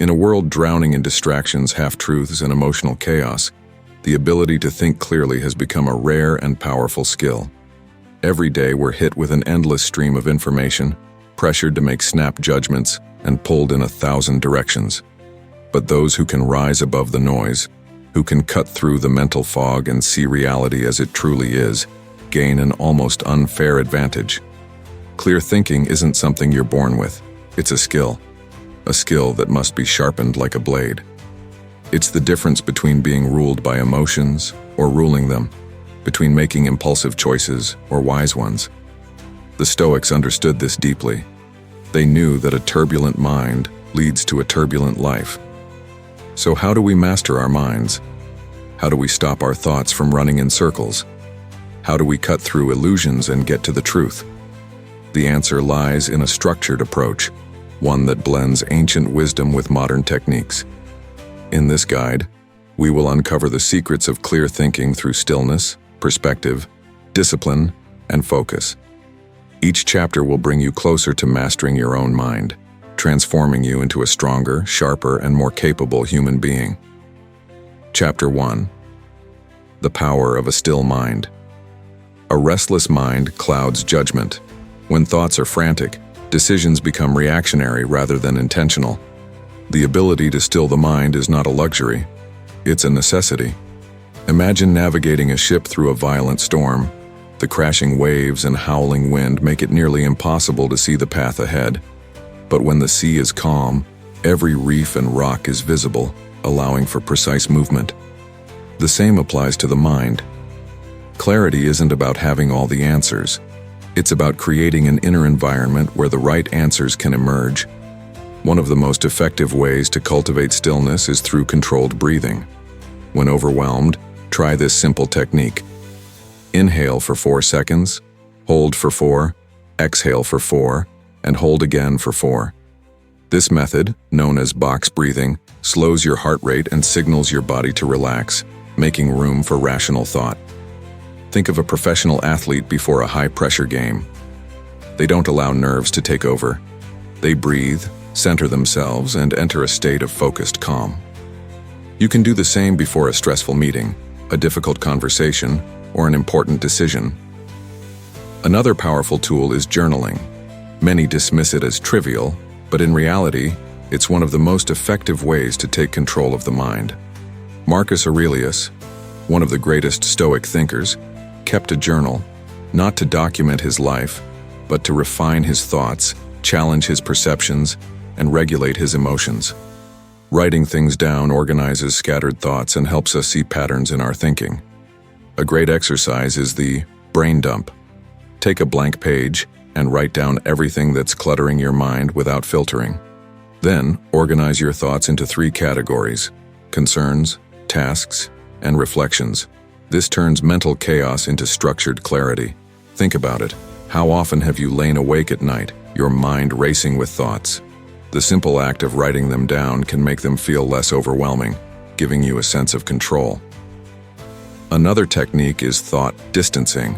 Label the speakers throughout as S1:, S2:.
S1: In a world drowning in distractions, half-truths, and emotional chaos, the ability to think clearly has become a rare and powerful skill. Every day we're hit with an endless stream of information, pressured to make snap judgments, and pulled in 1,000 directions. But those who can rise above the noise, who can cut through the mental fog and see reality as it truly is, gain an almost unfair advantage. Clear thinking isn't something you're born with. It's a skill that must be sharpened like a blade. It's the difference between being ruled by emotions or ruling them, between making impulsive choices or wise ones. The Stoics understood this deeply. They knew that a turbulent mind leads to a turbulent life. So how do we master our minds? How do we stop our thoughts from running in circles? How do we cut through illusions and get to the truth? The answer lies in a structured approach, one that blends ancient wisdom with modern techniques. In this guide, we will uncover the secrets of clear thinking through stillness, perspective, discipline, and focus. Each chapter will bring you closer to mastering your own mind, transforming you into a stronger, sharper, and more capable human being. Chapter 1. The Power of a Still Mind. A restless mind clouds judgment. When thoughts are frantic, decisions become reactionary rather than intentional. The ability to still the mind is not a luxury, it's a necessity. Imagine navigating a ship through a violent storm. The crashing waves and howling wind make it nearly impossible to see the path ahead. But when the sea is calm, every reef and rock is visible, allowing for precise movement. The same applies to the mind. Clarity isn't about having all the answers. It's about creating an inner environment where the right answers can emerge. One of the most effective ways to cultivate stillness is through controlled breathing. When overwhelmed, try this simple technique. Inhale for 4 seconds, hold for 4, exhale for 4, and hold again for 4. This method, known as box breathing, slows your heart rate and signals your body to relax, making room for rational thought. Think of a professional athlete before a high-pressure game. They don't allow nerves to take over. They breathe, center themselves, and enter a state of focused calm. You can do the same before a stressful meeting, a difficult conversation, or an important decision. Another powerful tool is journaling. Many dismiss it as trivial, but in reality, it's one of the most effective ways to take control of the mind. Marcus Aurelius, one of the greatest Stoic thinkers, kept a journal, not to document his life, but to refine his thoughts, challenge his perceptions, and regulate his emotions. Writing things down organizes scattered thoughts and helps us see patterns in our thinking. A great exercise is the brain dump. Take a blank page and write down everything that's cluttering your mind without filtering. Then, organize your thoughts into 3 categories: concerns, tasks, and reflections. This turns mental chaos into structured clarity. Think about it. How often have you lain awake at night, your mind racing with thoughts? The simple act of writing them down can make them feel less overwhelming, giving you a sense of control. Another technique is thought distancing.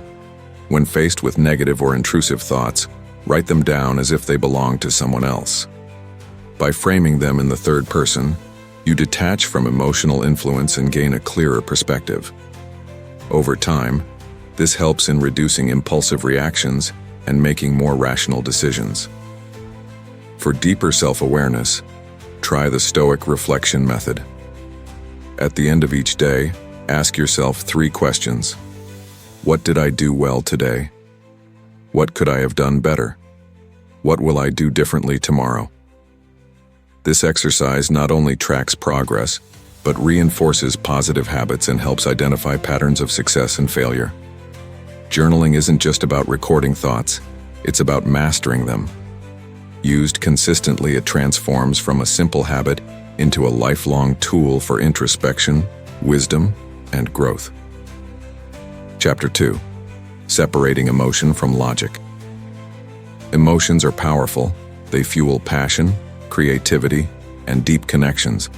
S1: When faced with negative or intrusive thoughts, write them down as if they belong to someone else. By framing them in the third person, you detach from emotional influence and gain a clearer perspective. Over time, this helps in reducing impulsive reactions and making more rational decisions. For deeper self-awareness, try the Stoic reflection method. At the end of each day, ask yourself 3 questions. What did I do well today? What could I have done better? What will I do differently tomorrow? This exercise not only tracks progress, but reinforces positive habits and helps identify patterns of success and failure. Journaling isn't just about recording thoughts, it's about mastering them. Used consistently, it transforms from a simple habit into a lifelong tool for introspection, wisdom, and growth. Chapter 2. Separating emotion from logic. Emotions are powerful. They fuel passion, creativity, and deep connections.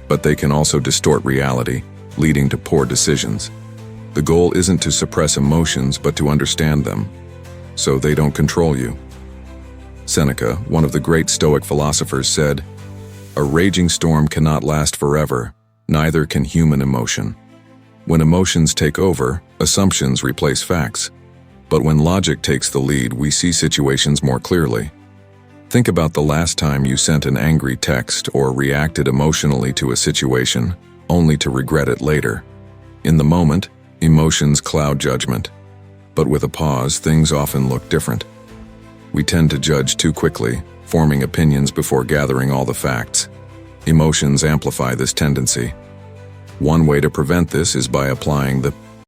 S1: But they can also distort reality, leading to poor decisions. The goal isn't to suppress emotions, but to understand them, so they don't control you. Seneca, one of the great Stoic philosophers, said, A raging storm cannot last forever, neither can human emotion. When emotions take over, assumptions replace facts. But when logic takes the lead, we see situations more clearly. Think about the last time you sent an angry text or reacted emotionally to a situation, only to regret it later. In the moment, emotions cloud judgment. But with a pause, things often look different. We tend to judge too quickly, forming opinions before gathering all the facts. Emotions amplify this tendency. One way to prevent this is by applying the